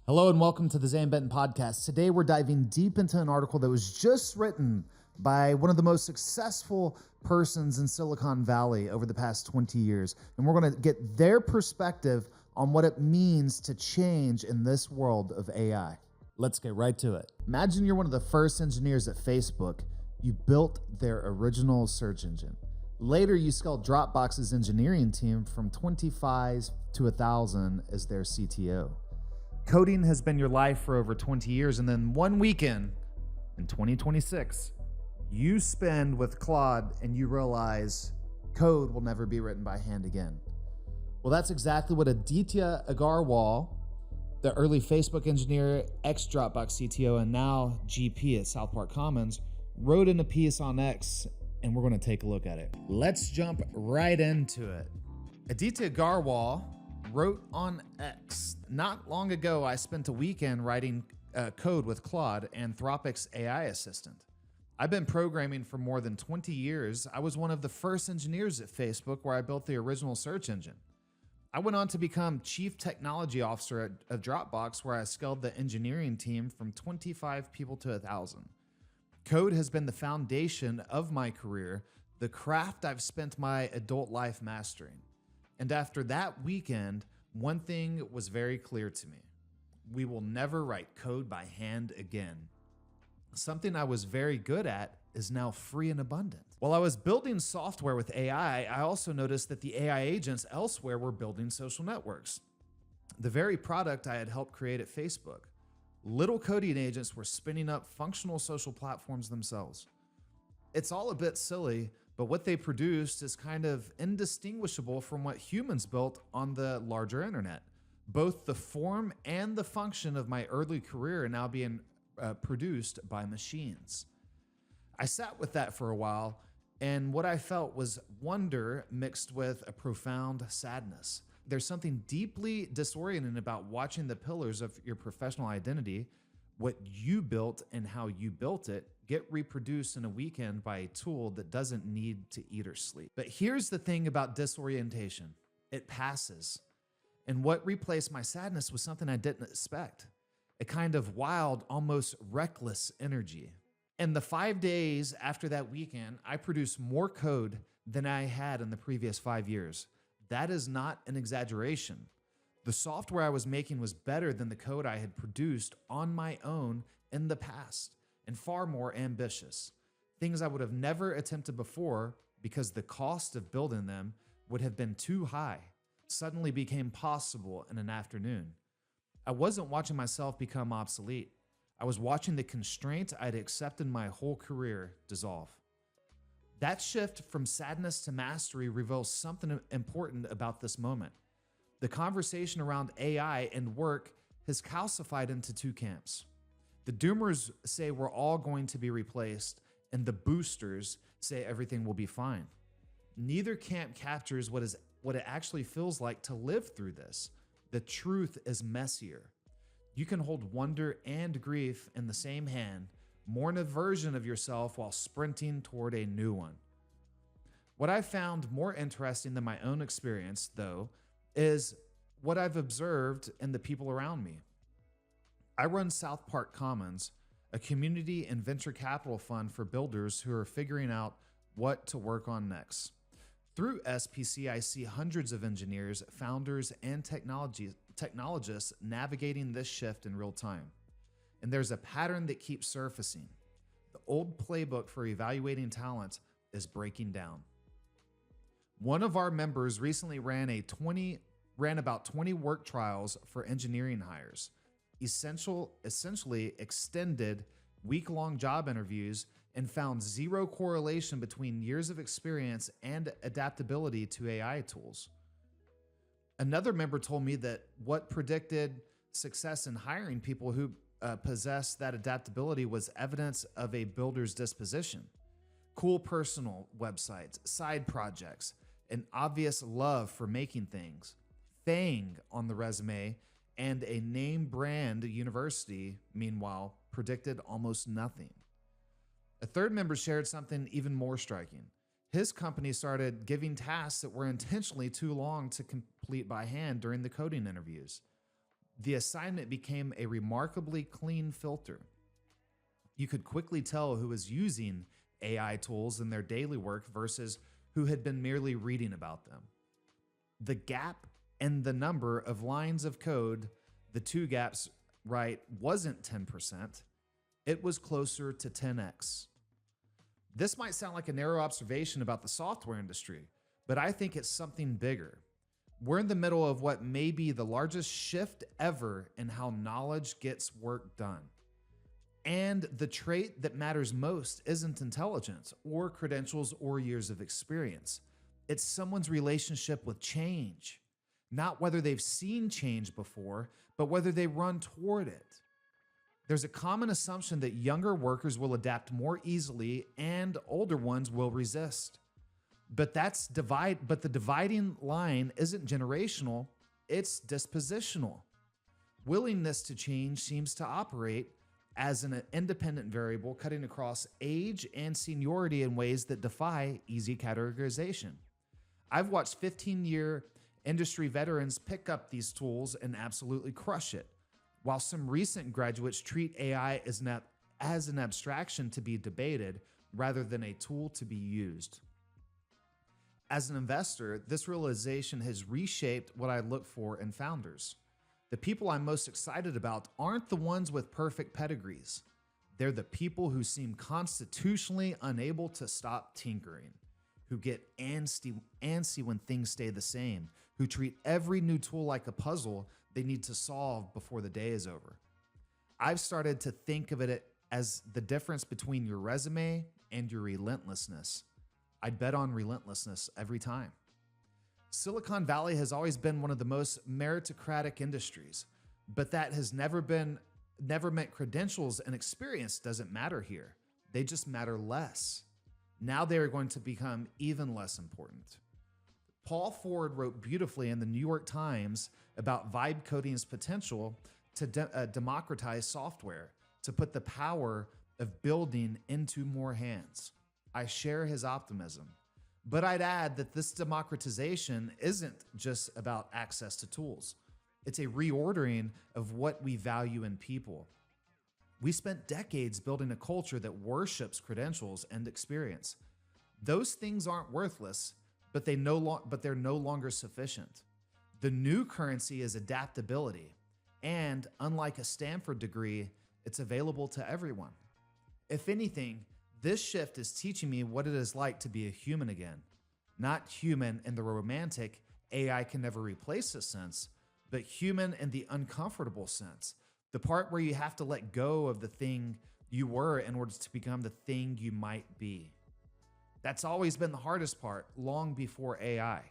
Hello and welcome to the Zane Benton Podcast. Today we're diving deep into an article that was just written by one of the most successful persons in Silicon Valley over the past 20 years. And we're going to get their perspective on what it means to change in this world of AI. Let's get right to it. Imagine you're one of the first engineers at Facebook. You built their original search engine. Later, you scaled Dropbox's engineering team from 25 to 1,000 as their CTO. Coding has been your life for over 20 years, and then one weekend in 2026, you spend with Claude and you realize code will never be written by hand again. Well, that's exactly what Aditya Agarwal, the early Facebook engineer, ex-Dropbox CTO, and now GP at South Park Commons, wrote in a piece on X, and we're going to take a look at it. Let's jump right into it. Aditya Agarwal wrote on X, "Not long ago, I spent a weekend writing code with Claude, Anthropic's AI assistant. I've been programming for more than 20 years. I was one of the first engineers at Facebook where I built the original search engine. I went on to become chief technology officer at Dropbox, where I scaled the engineering team from 25 people to 1,000. Code has been the foundation of my career, the craft I've spent my adult life mastering. And after that weekend, one thing was very clear to me. We will never write code by hand again. Something I was very good at is now free and abundant. While I was building software with AI, I also noticed that the AI agents elsewhere were building social networks, the very product I had helped create at Facebook. Little coding agents were spinning up functional social platforms themselves. It's all a bit silly, but what they produced is kind of indistinguishable from what humans built on the larger internet. Both the form and the function of my early career are now being produced by machines." I sat with that for a while, and what I felt was wonder mixed with a profound sadness. There's something deeply disorienting about watching the pillars of your professional identity, what you built and how you built it, get reproduced in a weekend by a tool that doesn't need to eat or sleep. But here's the thing about disorientation. It passes. And what replaced my sadness was something I didn't expect. A kind of wild, almost reckless energy. In the 5 days after that weekend, I produced more code than I had in the previous 5 years. That is not an exaggeration. The software I was making was better than the code I had produced on my own in the past, and far more ambitious. Things I would have never attempted before because the cost of building them would have been too high suddenly became possible in an afternoon. I wasn't watching myself become obsolete. I was watching the constraint I'd accepted my whole career dissolve. That shift from sadness to mastery reveals something important about this moment. The conversation around AI and work has calcified into two camps. The doomers say we're all going to be replaced, and the boosters say everything will be fine. Neither camp captures what it actually feels like to live through this. The truth is messier. You can hold wonder and grief in the same hand, mourn a version of yourself while sprinting toward a new one. What I found more interesting than my own experience, though, is what I've observed in the people around me. I run South Park Commons, a community and venture capital fund for builders who are figuring out what to work on next. Through SPC, I see hundreds of engineers, founders, and technologists navigating this shift in real time. And there's a pattern that keeps surfacing. The old playbook for evaluating talent is breaking down. One of our members recently ran about 20 work trials for engineering hires. Essentially extended week-long job interviews and found zero correlation between years of experience and adaptability to AI tools. Another member told me that what predicted success in hiring people who possess that adaptability was evidence of a builder's disposition. Cool personal websites, side projects, an obvious love for making things, FANG on the resume, and a name brand university, meanwhile, predicted almost nothing. A third member shared something even more striking. His company started giving tasks that were intentionally too long to complete by hand during the coding interviews. The assignment became a remarkably clean filter. You could quickly tell who was using AI tools in their daily work versus who had been merely reading about them. The gap in the number of lines of code, the two gaps right, wasn't 10%, it was closer to 10x. This might sound like a narrow observation about the software industry, but I think it's something bigger. We're in the middle of what may be the largest shift ever in how knowledge gets work done. And the trait that matters most isn't intelligence or credentials or years of experience. It's someone's relationship with change, not whether they've seen change before, but whether they run toward it. There's a common assumption that younger workers will adapt more easily and older ones will resist. But the dividing line isn't generational, it's dispositional. Willingness to change seems to operate as an independent variable cutting across age and seniority in ways that defy easy categorization. I've watched 15-year industry veterans pick up these tools and absolutely crush it, while some recent graduates treat AI as an abstraction to be debated rather than a tool to be used. As an investor, this realization has reshaped what I look for in founders. The people I'm most excited about aren't the ones with perfect pedigrees. They're the people who seem constitutionally unable to stop tinkering, who get antsy when things stay the same, who treat every new tool like a puzzle they need to solve before the day is over. I've started to think of it as the difference between your resume and your relentlessness. I'd bet on relentlessness every time. Silicon Valley has always been one of the most meritocratic industries, but that has never meant credentials and experience doesn't matter here. They just matter less. Now they are going to become even less important. Paul Ford wrote beautifully in the New York Times about vibe coding's potential to democratize software, to put the power of building into more hands. I share his optimism, but I'd add that this democratization isn't just about access to tools. It's a reordering of what we value in people. We spent decades building a culture that worships credentials and experience. Those things aren't worthless, but they're no longer sufficient. The new currency is adaptability, and unlike a Stanford degree, it's available to everyone. If anything, this shift is teaching me what it is like to be a human again. Not human in the romantic, AI can never replace a sense, but human in the uncomfortable sense. The part where you have to let go of the thing you were in order to become the thing you might be. That's always been the hardest part, long before AI.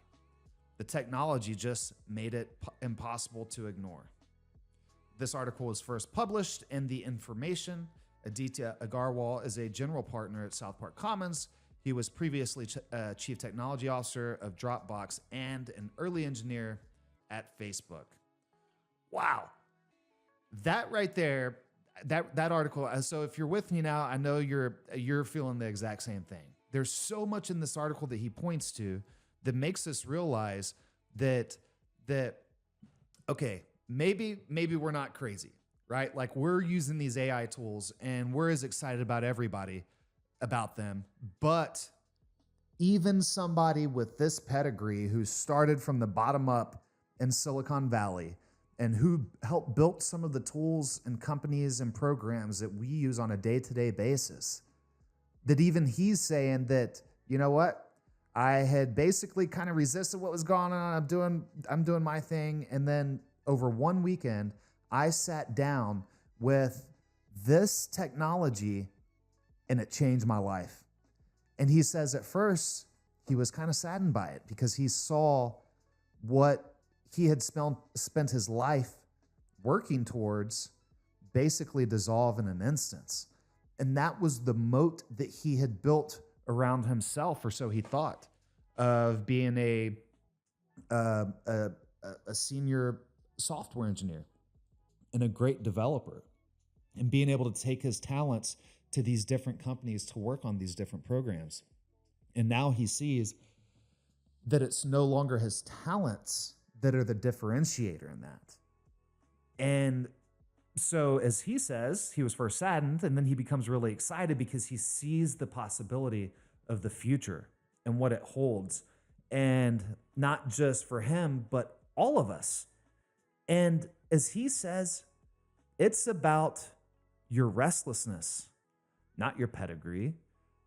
The technology just made it impossible to ignore. This article was first published in The Information. Aditya Agarwal is a general partner at South Park Commons. He was previously Chief Technology Officer of Dropbox and an early engineer at Facebook. Wow. That right there, that article, so if you're with me now, I know you're feeling the exact same thing. There's so much in this article that he points to that makes us realize that okay, maybe we're not crazy, right? Like we're using these AI tools and we're as excited about everybody about them, but even somebody with this pedigree who started from the bottom up in Silicon Valley and who helped build some of the tools and companies and programs that we use on a day-to-day basis, that even he's saying that, you know what, I had basically kind of resisted what was going on. I'm doing my thing. And then over one weekend, I sat down with this technology and it changed my life. And he says at first he was kind of saddened by it because he saw what he had spent his life working towards basically dissolve in an instance. And that was the moat that he had built around himself, or so he thought, of being a senior software engineer and a great developer, and being able to take his talents to these different companies to work on these different programs. And now he sees that it's no longer his talents that are the differentiator in that. And so, as he says, he was first saddened, and then he becomes really excited because he sees the possibility of the future and what it holds. And not just for him, but all of us. And as he says, it's about your restlessness, not your pedigree,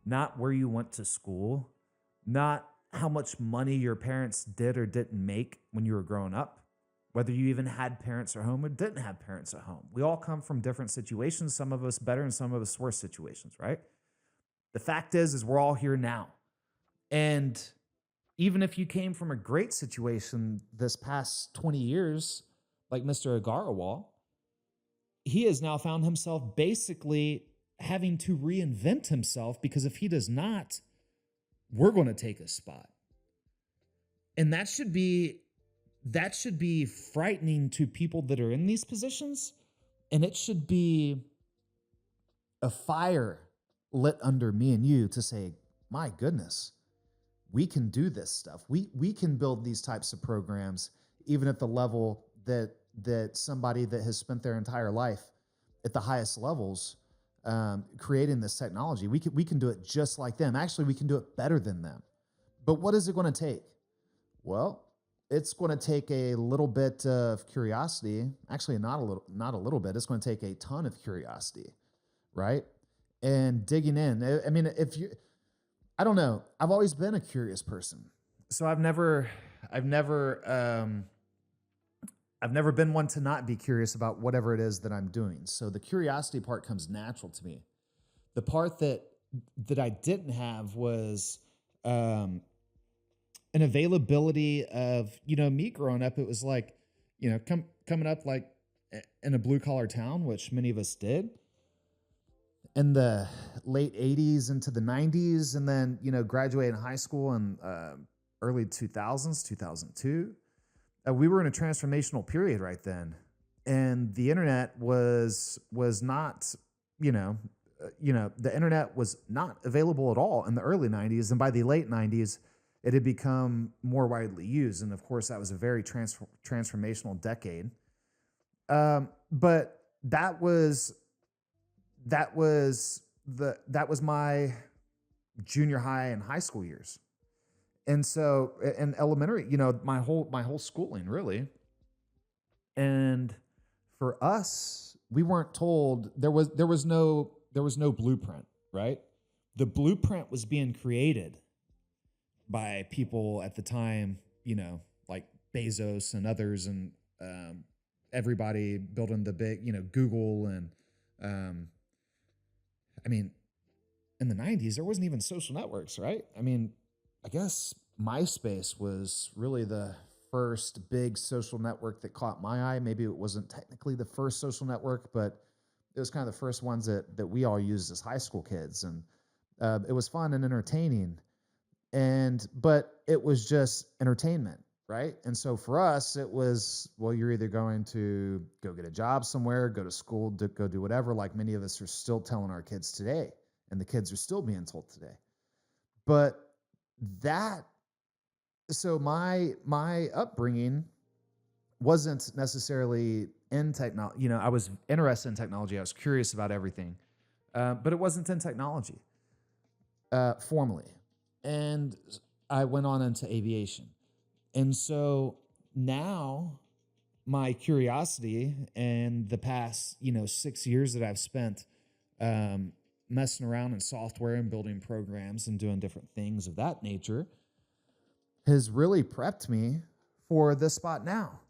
not where you went to school, not how much money your parents did or didn't make when you were growing up, whether you even had parents at home or didn't have parents at home. We all come from different situations, some of us better and some of us worse situations, right? The fact is we're all here now. And even if you came from a great situation this past 20 years, like Mr. Agarwal, he has now found himself basically having to reinvent himself, because if he does not, we're going to take his spot. And that should be frightening to people that are in these positions. And it should be a fire lit under me and you to say, my goodness, we can do this stuff. We can build these types of programs, even at the level that somebody that has spent their entire life at the highest levels creating this technology. We can do it just like them. Actually, we can do it better than them. But what is it going to take? Well, it's going to take a little bit of curiosity. Actually, not a little bit. It's going to take a ton of curiosity, right? And digging in. I mean, I don't know. I've always been a curious person. So I've never been one to not be curious about whatever it is that I'm doing. So the curiosity part comes natural to me. The part that I didn't have was an availability of, me growing up. It was like, coming up like in a blue collar town, which many of us did, in the late 80s into the 90s, and then, graduating high school in early 2000s, 2002. We were in a transformational period right then, and the internet was not, the internet was not available at all in the early 90s, and by the late 90s, it had become more widely used, and of course, that was a very transformational decade. But that was my junior high and high school years. And so in elementary, my whole schooling really. And for us, we weren't told there was no blueprint, right? The blueprint was being created by people at the time, like Bezos and others, and everybody building the big, Google. And I mean, in the 90s, there wasn't even social networks, right? I mean, I guess MySpace was really the first big social network that caught my eye. Maybe it wasn't technically the first social network, but it was kind of the first ones that we all used as high school kids. And it was fun and entertaining. But it was just entertainment, right? And so for us, it was, well, you're either going to go get a job somewhere, go to school, go do whatever, like many of us are still telling our kids today, and the kids are still being told today. But so my upbringing wasn't necessarily in technology. I was interested in technology. I was curious about everything, but it wasn't in technology formally. And I went on into aviation. And so now my curiosity and the past, 6 years that I've spent messing around in software and building programs and doing different things of that nature has really prepped me for this spot now.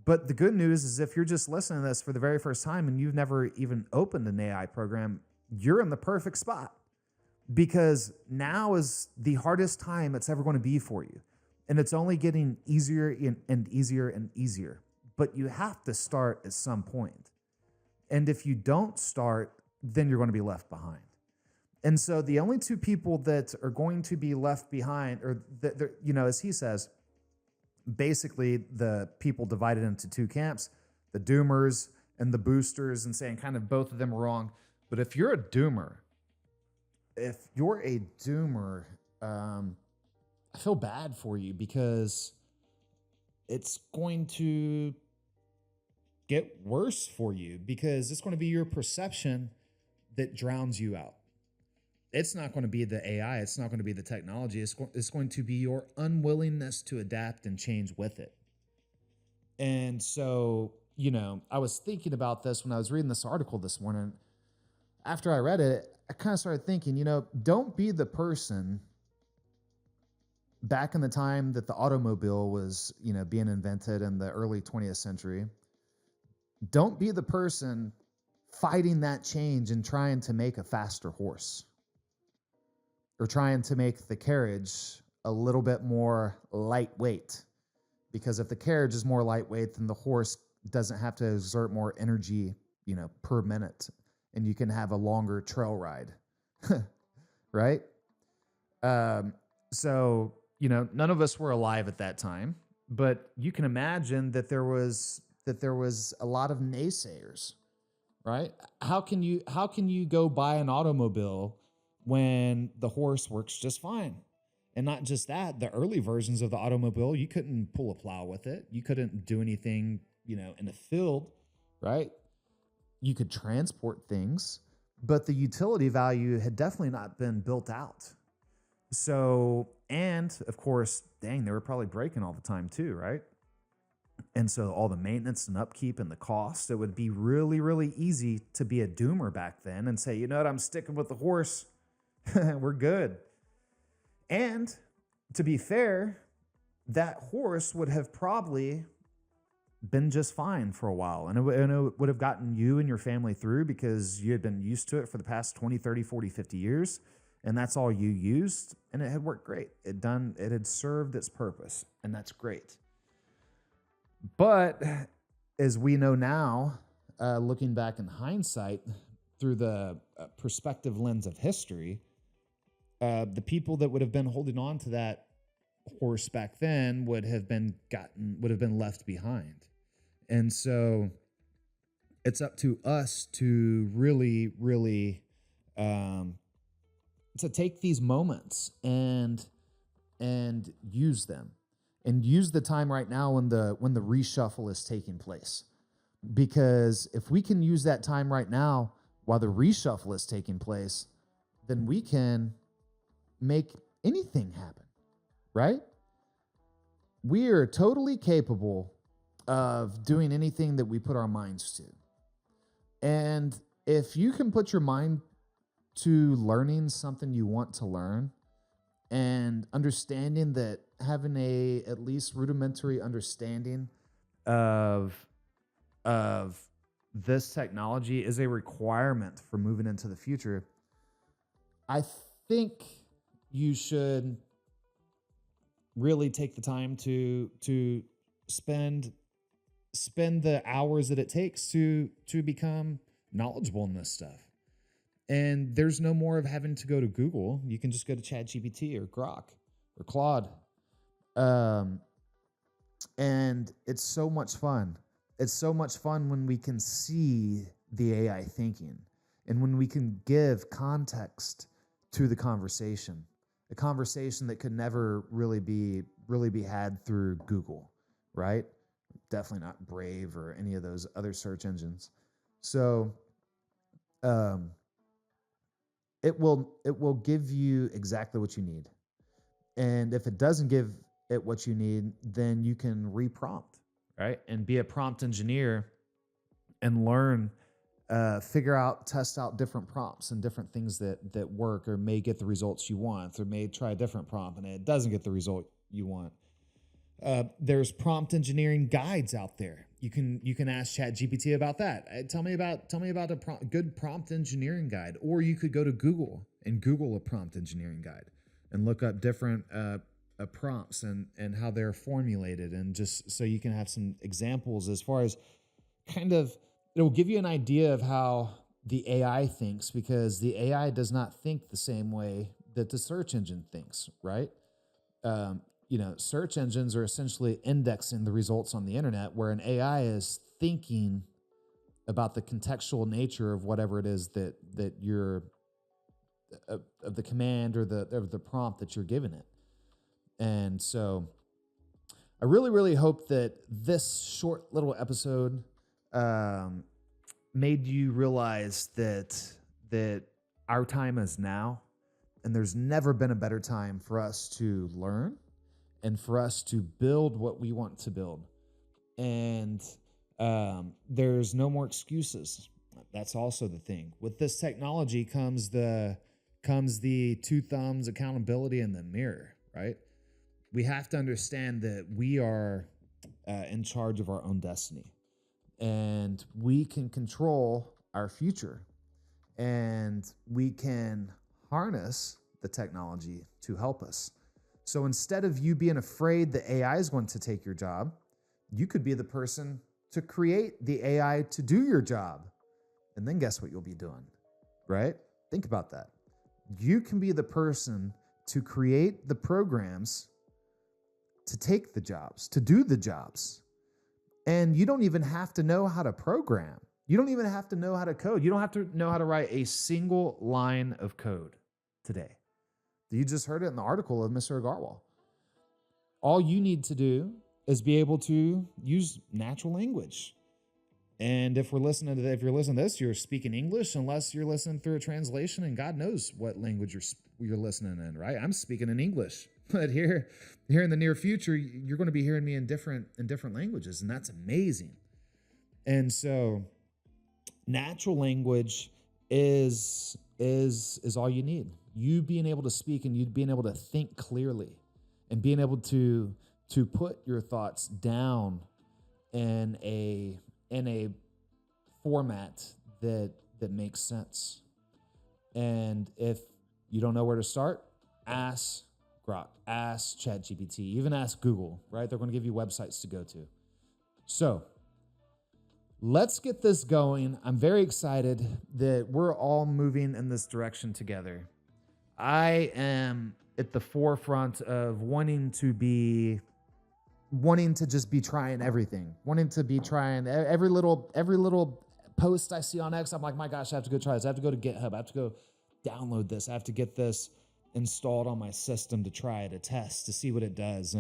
But the good news is, if you're just listening to this for the very first time and you've never even opened an AI program, you're in the perfect spot, because now is the hardest time it's ever going to be for you. And it's only getting easier and easier and easier. But you have to start at some point. And if you don't start, then you're going to be left behind. And so the only two people that are going to be left behind, or as he says, basically the people divided into two camps, the doomers and the boosters, and saying kind of both of them are wrong. But if you're a doomer, I feel bad for you, because it's going to get worse for you, because it's going to be your perception that drowns you out. It's not going to be the AI. It's not going to be the technology. It's going to be your unwillingness to adapt and change with it. And so, I was thinking about this when I was reading this article this morning. After I read it, I kind of started thinking, don't be the person back in the time that the automobile was, being invented in the early 20th century. Don't be the person fighting that change and trying to make a faster horse, or trying to make the carriage a little bit more lightweight. Because if the carriage is more lightweight, then the horse doesn't have to exert more energy, per minute, and you can have a longer trail ride, right? So, none of us were alive at that time, but you can imagine that there was a lot of naysayers, right? How can you go buy an automobile when the horse works just fine? And not just that, the early versions of the automobile, you couldn't pull a plow with it. You couldn't do anything, in the field, right? You could transport things, but the utility value had definitely not been built out. So, and of course, they were probably breaking all the time too, right? And so all the maintenance and upkeep and the cost, it would be really, really easy to be a doomer back then and say, I'm sticking with the horse. We're good. And to be fair, that horse would have probably been just fine for a while. And it would have gotten you and your family through because you had been used to it for the past 20, 30, 40, 50 years. And that's all you used. And it had worked great. It had served its purpose. And that's great. But as we know now, looking back in hindsight through the perspective lens of history, the people that would have been holding on to that horse back then would have been left behind. And so it's up to us to really, really to take these moments and use them, and use the time right now when the reshuffle is taking place. Because if we can use that time right now while the reshuffle is taking place, then we can make anything happen, right? We are totally capable of doing anything that we put our minds to. And if you can put your mind to learning something you want to learn, and understanding that having a at least rudimentary understanding of this technology is a requirement for moving into the future, I think you should really take the time to spend the hours that it takes to become knowledgeable in this stuff. And there's no more of having to go to Google. You can just go to ChatGPT or Grok or Claude. And it's so much fun. It's so much fun when we can see the AI thinking, and when we can give context to the conversation, a conversation that could never really be had through Google, right? Definitely not Brave or any of those other search engines. So, it will give you exactly what you need. And if it doesn't give it what you need, then you can reprompt, right? And be a prompt engineer and learn, figure out, test out different prompts and different things that work or may get the results you want, or may try a different prompt and it doesn't get the result you want. There's prompt engineering guides out there. You can ask ChatGPT about that. Tell me about a good prompt engineering guide. Or you could go to Google and Google a prompt engineering guide and look up different prompts and how they're formulated, and just so you can have some examples as far as kind of, it will give you an idea of how the AI thinks, because the AI does not think the same way that the search engine thinks, right? Search engines are essentially indexing the results on the internet, where an AI is thinking about the contextual nature of whatever it is that you're of the command or the prompt that you're giving it. And so I really, really hope that this short little episode um, made you realize that our time is now, and there's never been a better time for us to learn and for us to build what we want to build. And there's no more excuses. That's also the thing. With this technology comes the two thumbs, accountability, and the mirror, right? We have to understand that we are in charge of our own destiny, and we can control our future, and we can harness the technology to help us. So instead of you being afraid that AI is going to take your job, you could be the person to create the AI to do your job. And then guess what you'll be doing, right? Think about that. You can be the person to create the programs to take the jobs, to do the jobs. And you don't even have to know how to program. You don't even have to know how to code. You don't have to know how to write a single line of code today. You just heard it in the article of Mr. Agarwal. All you need to do is be able to use natural language. And if you're listening to this, you're speaking English, unless you're listening through a translation, and God knows what language you're listening in, right? I'm speaking in English, but here in the near future, you're going to be hearing me in different languages, and that's amazing. And so, natural language is all you need. You being able to speak and you being able to think clearly, and being able to put your thoughts down in a format that makes sense. And if you don't know where to start, ask Grok, ask ChatGPT, even ask Google, right? They're going to give you websites to go to. So let's get this going. I'm very excited that we're all moving in this direction together. I am at the forefront of wanting to just be trying everything, wanting to be trying every little post I see on X. I'm like, my gosh, I have to go try this. I have to go to GitHub. I have to go download this. I have to get this installed on my system to try it, to test, to see what it does.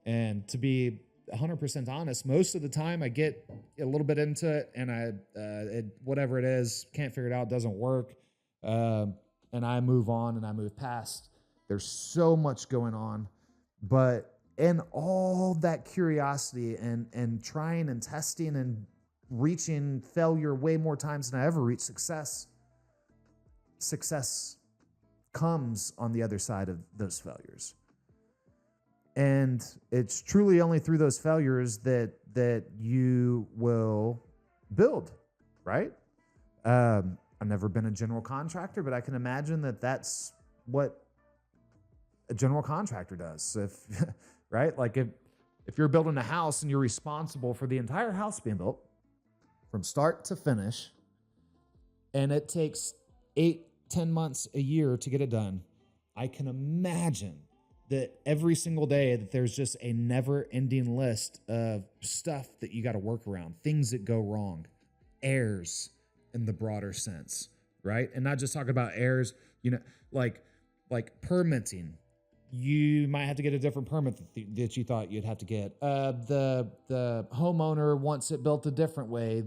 And to be 100% honest, most of the time I get a little bit into it, and whatever it is, can't figure it out, doesn't work, and I move on and I move past. There's so much going on, but in all that curiosity and trying and testing and reaching failure way more times than I ever reached success comes on the other side of those failures. And it's truly only through those failures that you will build, right? I've never been a general contractor, but I can imagine that that's what a general contractor does. Right? Like if you're building a house and you're responsible for the entire house being built from start to finish, and it takes 8-10 months a year to get it done, I can imagine that every single day that there's just a never-ending list of stuff that you got to work around, things that go wrong, errors in the broader sense, right? And not just talking about errors, like permitting. You might have to get a different permit that you thought you'd have to get. The homeowner wants it built a different way.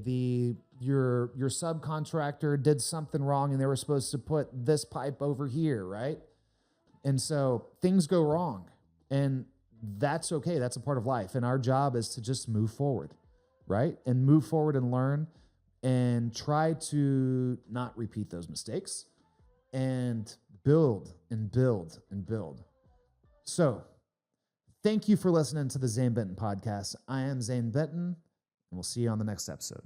Your subcontractor did something wrong and they were supposed to put this pipe over here, right? And so things go wrong, and that's okay. That's a part of life. And our job is to just move forward, right? And move forward and learn and try to not repeat those mistakes and build and build and build. So thank you for listening to the Zane Benton podcast. I am Zane Benton, and we'll see you on the next episode.